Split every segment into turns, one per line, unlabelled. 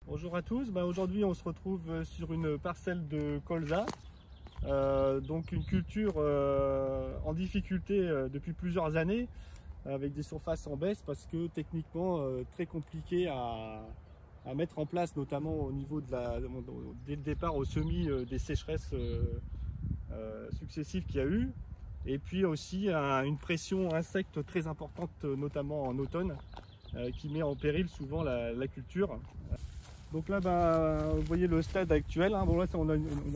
Bonjour à tous, aujourd'hui on se retrouve sur une parcelle de colza, donc une culture en difficulté depuis plusieurs années, avec des surfaces en baisse parce que techniquement très compliqué à mettre en place, notamment au niveau dès le départ au semis des sécheresses successives qu'il y a eu, et puis aussi une pression insecte très importante, notamment en automne, qui met en péril souvent la culture. Donc là, vous voyez le stade actuel. Bon, là, on a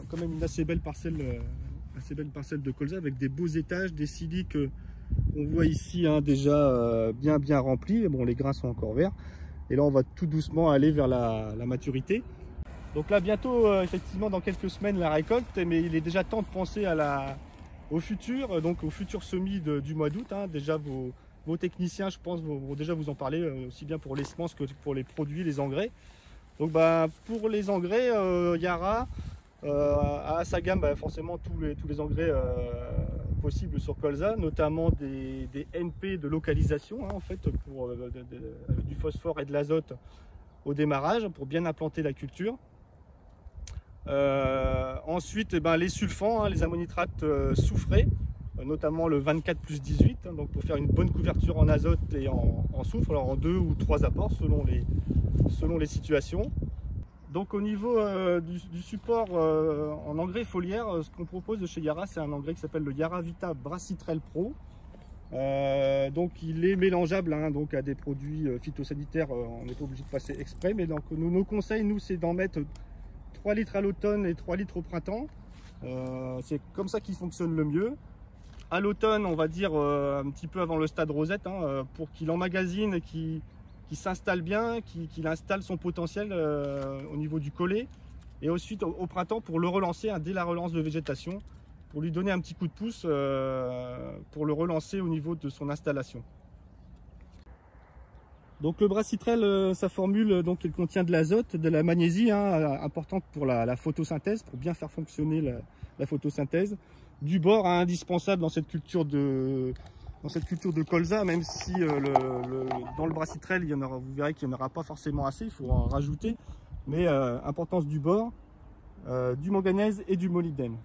quand même une assez belle parcelle de colza avec des beaux étages, des siliques qu'on voit ici déjà bien remplis. Bon, les grains sont encore verts. Et là, on va tout doucement aller vers la maturité. Donc là, bientôt, effectivement, dans quelques semaines, la récolte. Mais il est déjà temps de penser au futur, donc au futur semis du mois d'août. Déjà, vos techniciens, je pense, vont déjà vous en parler, aussi bien pour les semences que pour les produits, les engrais. Donc pour les engrais, Yara a à sa gamme forcément tous les engrais possibles sur colza, notamment des NP de localisation en fait, avec du phosphore et de l'azote au démarrage pour bien implanter la culture. Ensuite les sulfants, les ammonitrates soufrés, notamment le 24+18, donc pour faire une bonne couverture en azote et en soufre, alors en 2 ou 3 apports selon les situations. Donc au niveau du support en engrais foliaire, ce qu'on propose de chez Yara, c'est un engrais qui s'appelle le YaraVita Brassitrel Pro. Donc il est mélangeable donc à des produits phytosanitaires, on n'est pas obligé de passer exprès, mais donc nos conseils, nous, c'est d'en mettre 3 litres à l'automne et 3 litres au printemps. C'est comme ça qu'il fonctionne le mieux. À l'automne, on va dire un petit peu avant le stade rosette, pour qu'il emmagasine, qu'il s'installe bien, qu'il installe son potentiel au niveau du collet. Et ensuite au printemps pour le relancer dès la relance de végétation, pour lui donner un petit coup de pouce pour le relancer au niveau de son installation. Donc le Brassitrel, sa formule, donc elle contient de l'azote, de la magnésie, importante pour la photosynthèse, pour bien faire fonctionner la photosynthèse, du bore indispensable dans cette culture de colza, même si dans le Brassitrel, vous verrez qu'il n'y en aura pas forcément assez, il faut en rajouter, mais importance du bore, du manganèse et du molybdène.